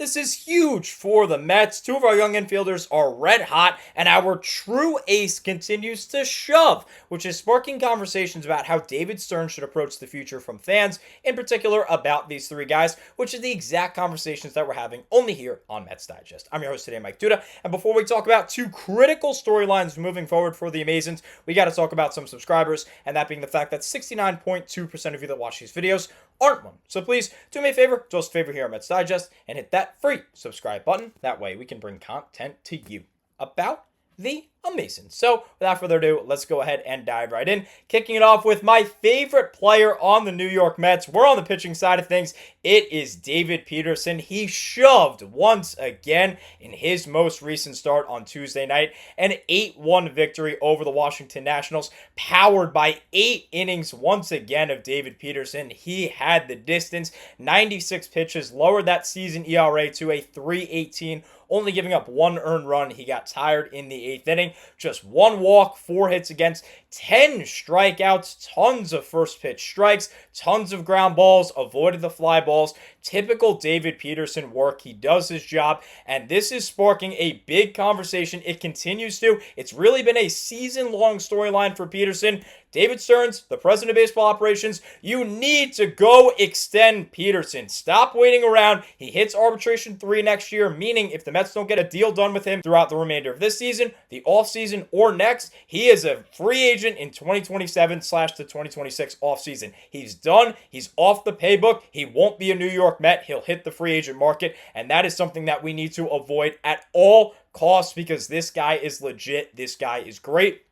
This is huge for the Mets. Two of our young infielders are red hot, and our true ace continues to shove, which is sparking conversations about how David Stearns should approach the future from fans, in particular about these three guys, which is the exact conversations that we're having only here on Mets Digest. I'm your host today, Mike Duda, and before we talk about two critical storylines moving forward for the Amazons, we got to talk about some subscribers, and that being the fact that 69.2% of you that watch these videos aren't one. So please do me a favor, do us a favor here on Mets Digest, and hit that free subscribe button. That way we can bring content to you about the Amazons. So without further ado, let's go ahead and dive right in. Kicking it off with my favorite player on the New York Mets. We're on the pitching side of things. It is David Peterson. He shoved once again in his most recent start on Tuesday night. An 8-1 victory over the Washington Nationals, powered by 8 innings once again of David Peterson. He had the distance. 96 pitches, lowered that season ERA to a 3.18, only giving up 1 earned run. He got tired in the 8th inning. Just 1 walk, 4 hits against, 10 strikeouts, tons of first pitch strikes, tons of ground balls, avoided the fly balls. Typical David Peterson work. He does his job, and this is sparking a big conversation. It continues to. It's really been a season-long storyline for Peterson. David Stearns, the president of baseball operations, you need to go extend Peterson. Stop waiting around. He hits arbitration 3 next year, meaning if the Mets don't get a deal done with him throughout the remainder of this season, the offseason, or next, he is a free agent in 2027/2026 offseason. He's done. He's off the paybook. He won't be a New York Met. He'll hit the free agent market, and that is something that we need to avoid at all costs because this guy is legit. This guy is great.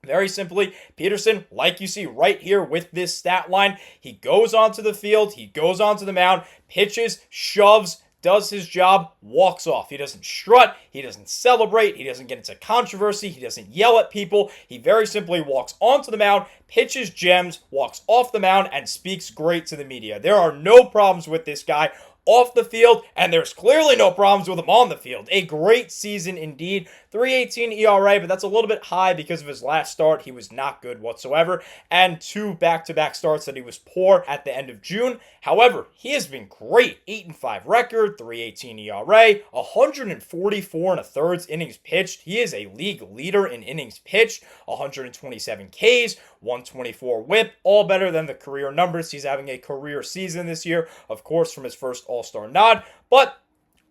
Very simply, Peterson, like you see right here with this stat line, he goes onto the field, he goes onto the mound, pitches, shoves, does his job, walks off. He doesn't strut, he doesn't celebrate, he doesn't get into controversy, he doesn't yell at people. He very simply walks onto the mound, pitches gems, walks off the mound, and speaks great to the media. There are no problems with this guy off the field, and there's clearly no problems with him on the field. A great season indeed. 3.18 ERA, but that's a little bit high because of his last start. He was not good whatsoever, and 2 back-to-back starts that he was poor at the end of June. However, he has been great. 8-5 record, 3.18 ERA, 144 and a thirds innings pitched. He is a league leader in innings pitched, 127 Ks, 124 whip, all better than the career numbers. He's having a career season this year, of course, from his first All-Star nod, but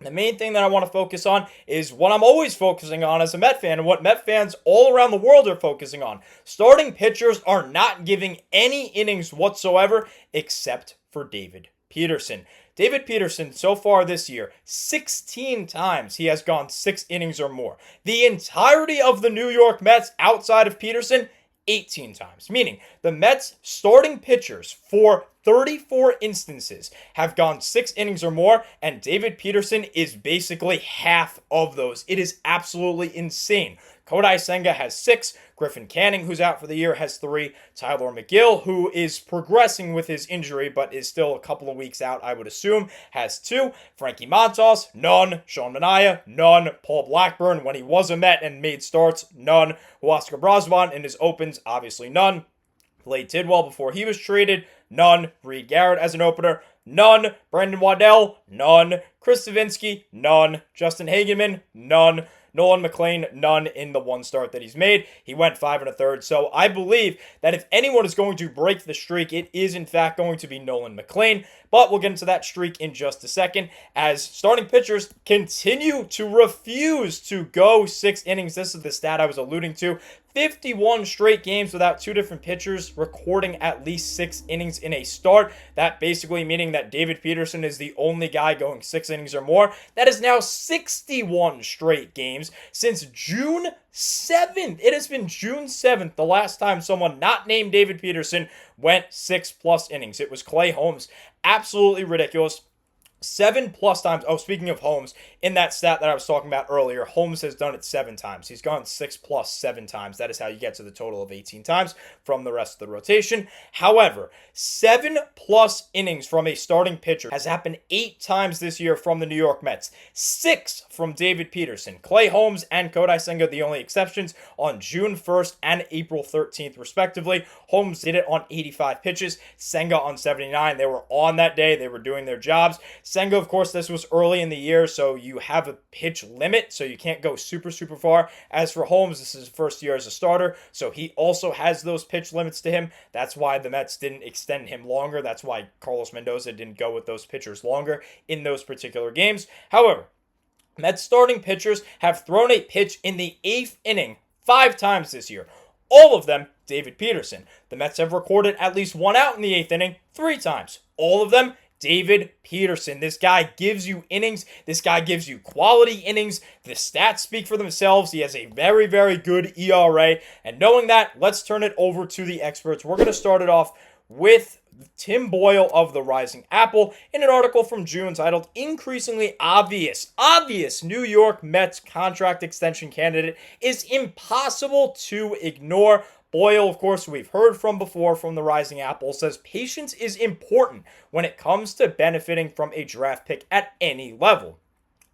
the main thing that I want to focus on is what I'm always focusing on as a Met fan and what Met fans all around the world are focusing on. Starting pitchers are not giving any innings whatsoever except for David Peterson. David Peterson, so far this year, 16 times he has gone 6 innings or more. The entirety of the New York Mets outside of Peterson, 18 times. Meaning, the Mets starting pitchers for 34 instances have gone 6 innings or more, and David Peterson is basically half of those. It is absolutely insane. Kodai Senga has 6. Griffin Canning, who's out for the year, has 3. Tyler McGill, who is progressing with his injury but is still a couple of weeks out, I would assume, has 2. Frankie Montas, none. Sean Manaea, none. Paul Blackburn, when he was a Met and made starts, none. Huascar Brosvan in his opens, obviously none. Blade Tidwell before he was traded, none. Reed Garrett as an opener, none. Brendan Waddell, none. Chris Stavinsky, none. Justin Hageman, none. Nolan McLean, none in the 1 start that he's made. He went 5 1/3. So I believe that if anyone is going to break the streak, it is in fact going to be Nolan McLean. But we'll get into that streak in just a second as starting pitchers continue to refuse to go 6 innings. This is the stat I was alluding to. 51 straight games without 2 different pitchers recording at least 6 innings in a start. That basically meaning that David Peterson is the only guy going 6 innings or more. That is now 61 straight games since June 7th. It has been June 7th, the last time someone not named David Peterson went 6+ innings. It was Clay Holmes. Absolutely ridiculous. 7+ times. Oh, speaking of Holmes, in that stat that I was talking about earlier, Holmes has done it 7 times. He's gone 6+ 7 times. That is how you get to the total of 18 times from the rest of the rotation. However, 7+ innings from a starting pitcher has happened 8 times this year from the New York Mets. 6 from David Peterson. Clay Holmes and Kodai Senga, the only exceptions, on June 1st and April 13th, respectively. Holmes did it on 85 pitches. Senga on 79. They were on that day. They were doing their jobs. Senga, of course, this was early in the year, so you have a pitch limit, so you can't go super far. As for Holmes, this is his first year as a starter, so he also has those pitch limits to him. That's why the Mets didn't extend him longer. That's why Carlos Mendoza didn't go with those pitchers longer in those particular games. However, Mets starting pitchers have thrown a pitch in the 8th inning 5 times this year. All of them, David Peterson. The Mets have recorded at least 1 out in the 8th inning 3 times. All of them, David Peterson. This guy gives you innings. This guy gives you quality innings. The stats speak for themselves. He has a very good ERA. And knowing that, let's turn it over to the experts. We're going to start it off with Tim Boyle of the Rising Apple in an article from June titled Increasingly Obvious New York Mets Contract Extension Candidate is Impossible to Ignore. Boyle, of course, we've heard from before from the Rising Apple, says patience is important when it comes to benefiting from a draft pick at any level.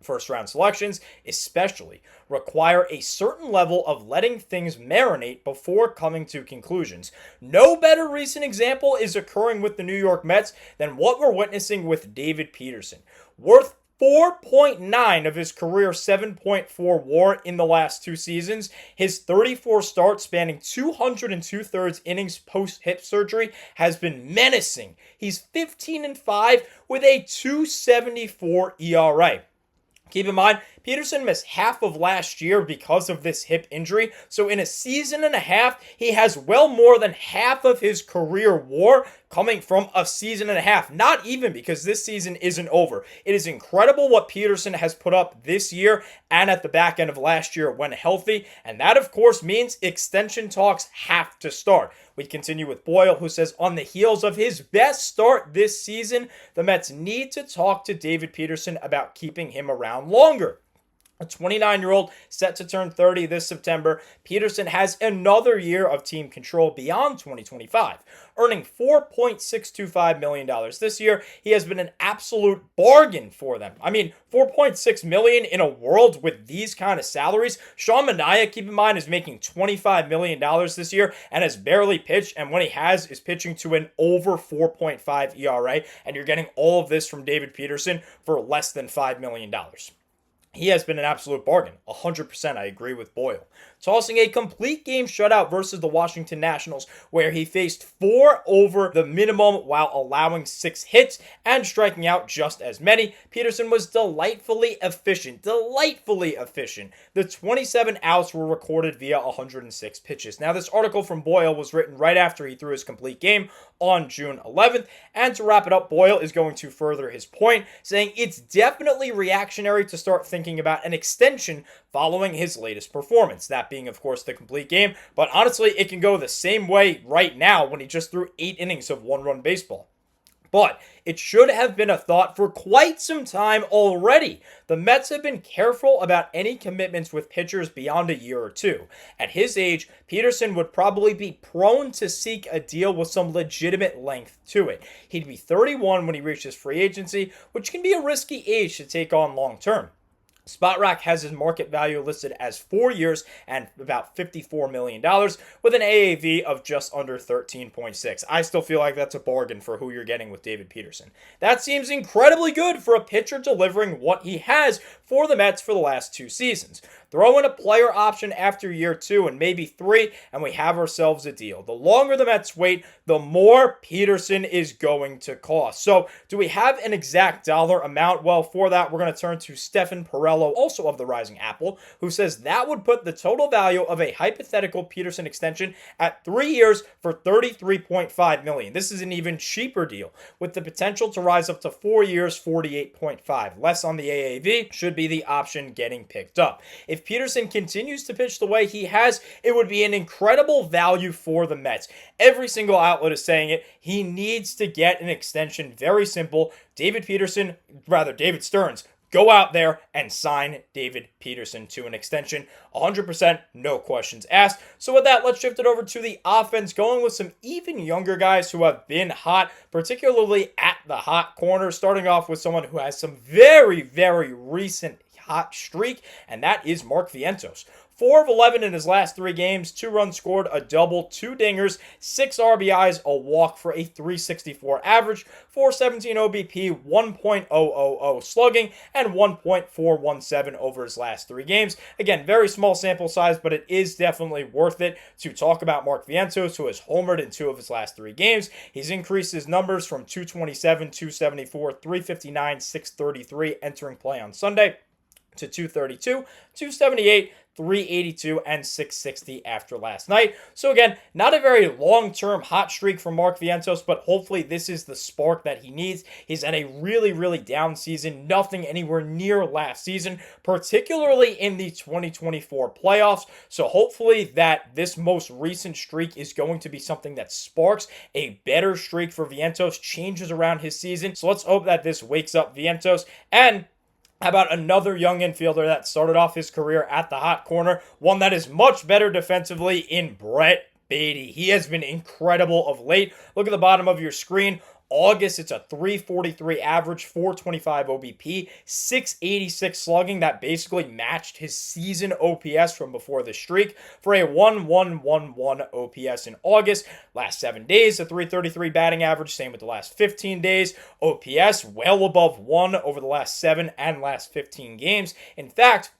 First round selections, especially, require a certain level of letting things marinate before coming to conclusions. No better recent example is occurring with the New York Mets than what we're witnessing with David Peterson. Worth 4.9 of his career 7.4 WAR in the last 2 seasons. His 34 starts spanning 202/3 innings post-hip surgery has been menacing. He's 15-5 with a 2.74 ERA. Keep in mind, Peterson missed half of last year because of this hip injury, so in a season and a half, he has well more than half of his career WAR coming from a season and a half. Not even, because this season isn't over. It is incredible what Peterson has put up this year and at the back end of last year when healthy, and that of course means extension talks have to start. We continue with Boyle, who says on the heels of his best start this season, the Mets need to talk to David Peterson about keeping him around longer. A 29-year-old set to turn 30 this September, Peterson has another year of team control beyond 2025. Earning $4.625 million this year, he has been an absolute bargain for them. I mean, $4.6 million in a world with these kind of salaries. Sean Manaea, keep in mind, is making $25 million this year and has barely pitched, and when he has, is pitching to an over 4.5 ERA, and you're getting all of this from David Peterson for less than $5 million. He has been an absolute bargain. 100% I agree with Boyle. Tossing a complete game shutout versus the Washington Nationals, where he faced 4 over the minimum while allowing 6 hits and striking out just as many. Peterson was delightfully efficient. The 27 outs were recorded via 106 pitches. Now, this article from Boyle was written right after he threw his complete game on June 11th. And to wrap it up, Boyle is going to further his point, saying it's definitely reactionary to start thinking about an extension following his latest performance. That being, of course, the complete game. But honestly, it can go the same way right now when he just threw 8 innings of 1-run baseball. But it should have been a thought for quite some time already. The Mets have been careful about any commitments with pitchers beyond a year or 2. At his age, Peterson would probably be prone to seek a deal with some legitimate length to it. He'd be 31 when he reaches free agency, which can be a risky age to take on long term. SpotRack has his market value listed as 4 years and about $54 million with an AAV of just under 13.6. I still feel like that's a bargain for who you're getting with David Peterson. That seems incredibly good for a pitcher delivering what he has for the Mets for the last 2 seasons. Throw in a player option after year 2 and maybe 3, and we have ourselves a deal. The longer the Mets wait, the more Peterson is going to cost. So, do we have an exact dollar amount? Well, for that, we're going to turn to Stefan Perello, also of the Rising Apple, who says that would put the total value of a hypothetical Peterson extension at 3 years for $33.5 million. This is an even cheaper deal, with the potential to rise up to 4 years, $48.5. Less on the AAV should be the option getting picked up. If Peterson continues to pitch the way he has, it would be an incredible value for the Mets. Every single outlet is saying it. He needs to get an extension. Very simple. David Stearns, go out there and sign David Peterson to an extension. 100%, no questions asked. So with that, let's shift it over to the offense, going with some even younger guys who have been hot, particularly at the hot corner, starting off with someone who has some very recent hot streak, and that is Mark Vientos. 4 of 11 in his last 3 games, 2 runs scored, a double, 2 dingers, 6 RBIs, a walk for a 364 average, 417 OBP, 1.000 slugging, and 1.417 over his last 3 games. Again, very small sample size, but it is definitely worth it to talk about Mark Vientos, who has homered in 2 of his last 3 games. He's increased his numbers from 227, 274, 359, 633 entering play on Sunday to 232, 278, 382, and 660 after last night. So again, not a very long-term hot streak from Mark Vientos, but hopefully this is the spark that he needs. He's had a really, really down season, nothing anywhere near last season, particularly in the 2024 playoffs. So hopefully that this most recent streak is going to be something that sparks a better streak for Vientos, changes around his season. So let's hope that this wakes up Vientos. And how about another young infielder that started off his career at the hot corner, one that is much better defensively in Brett Baty. He has been incredible of late. Look at the bottom of your screen. August, it's a 343 average, 425 OBP, 686 slugging. That basically matched his season OPS from before the streak for a 1.111 OPS in August. Last 7 days, a 333 batting average, same with the last 15 days. OPS well above 1 over the last 7 and last 15 games. In fact,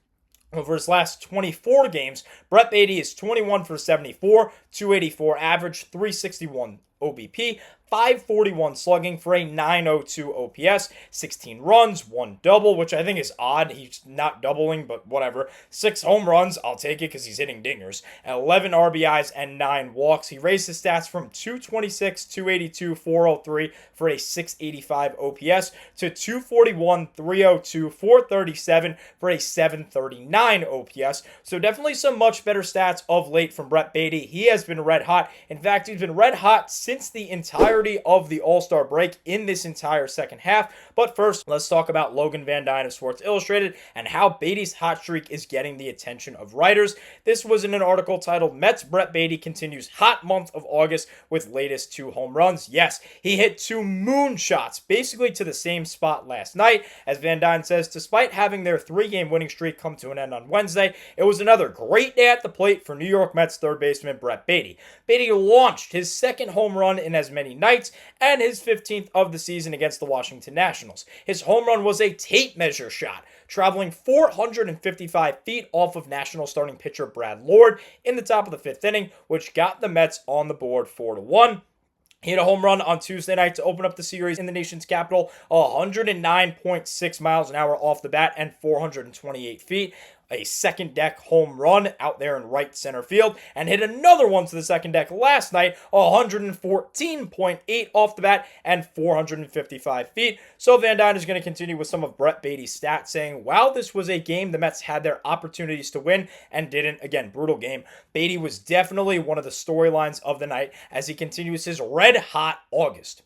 over his last 24 games, Brett Baty is 21 for 74, 284 average, 361 OBP, 541 slugging for a 902 OPS, 16 runs, 1 double, which I think is odd. He's not doubling, but whatever. 6 home runs, I'll take it because he's hitting dingers. 11 RBIs and 9 walks. He raised his stats from 226, 282, 403 for a 685 OPS to 241, 302, 437 for a 739 OPS. So definitely some much better stats of late from Brett Baty. He has been red hot. In fact, he's been red hot since the entirety of the All-Star break in this entire second half. But first, let's talk about Logan Van Dyne of Sports Illustrated and how Baty's hot streak is getting the attention of writers. This was in an article titled Mets Brett Baty continues hot month of August with latest 2 home runs. Yes, he hit 2 moonshots basically to the same spot last night. As Van Dyne says, despite having their 3-game winning streak come to an end on Wednesday, it was another great day at the plate for New York Mets third baseman Brett Baty. Baty launched his 2nd home run in as many nights and his 15th of the season against the Washington Nationals. His home run was a tape measure shot, traveling 455 feet off of National starting pitcher Brad Lord in the top of the 5th inning, which got the Mets on the board 4-1. He hit a home run on Tuesday night to open up the series in the nation's capital, 109.6 miles an hour off the bat and 428 feet. A second deck home run out there in right center field, and hit another one to the second deck last night, 114.8 off the bat and 455 feet. So Van Dyne is going to continue with some of Brett Baty's stats, saying, while this was a game the Mets had their opportunities to win and didn't, again, brutal game, Baty was definitely one of the storylines of the night as he continues his red-hot August.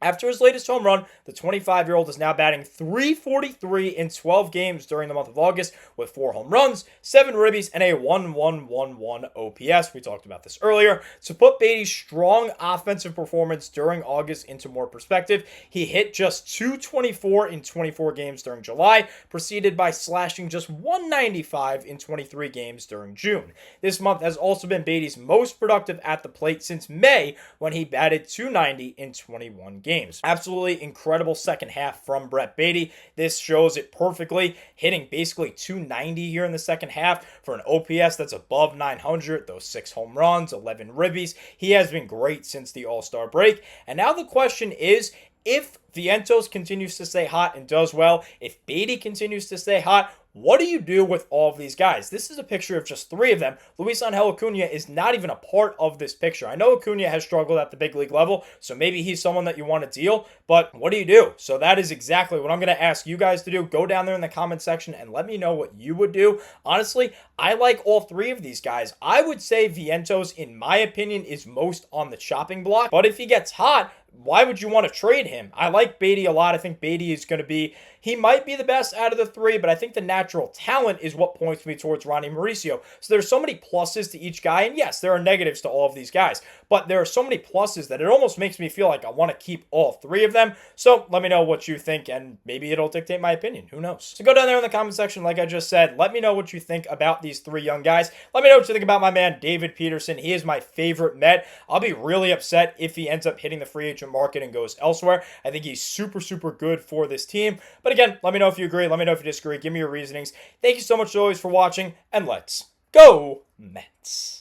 After his latest home run, the 25-year-old is now batting .343 in 12 games during the month of August with 4 home runs, 7 ribbies, and a 1.111 OPS. We talked about this earlier. To put Baty's strong offensive performance during August into more perspective, he hit just 224 in 24 games during July, preceded by slashing just 195 in 23 games during June. This month has also been Baty's most productive at the plate since May, when he batted .290 in 21 games. Absolutely incredible second half from Brett Baty. This shows it perfectly, hitting basically .290 here in the second half for an OPS that's above 900, those 6 home runs, 11 ribbies. He has been great since the All-Star break. And now the question is, if Vientos continues to stay hot and does well, if Baty continues to stay hot, what do you do with all of these guys? This is a picture of just 3 of them. Luis Angel Acuna is not even a part of this picture. I know Acuna has struggled at the big league level, so maybe he's someone that you want to deal, but what do you do? So that is exactly what I'm going to ask you guys to do. Go down there in the comment section and let me know what you would do. Honestly, I like all 3 of these guys. I would say Vientos, in my opinion, is most on the chopping block, but if he gets hot, why would you want to trade him? I like Beatty a lot. I think Beatty is going to be, he might be the best out of the three, but I think the natural talent is what points me towards Ronnie Mauricio. So there's so many pluses to each guy, and yes, there are negatives to all of these guys, but there are so many pluses that it almost makes me feel like I want to keep all three of them. So let me know what you think, and maybe it'll dictate my opinion. Who knows? So go down there in the comment section, like I just said. Let me know what you think about these three young guys. Let me know what you think about my man, David Peterson. He is my favorite Met. I'll be really upset if he ends up hitting the free agent market and goes elsewhere. I think he's super, super good for this team. But again, let me know if you agree. Let me know if you disagree. Give me your reasonings. Thank you so much as always for watching, and let's go Mets.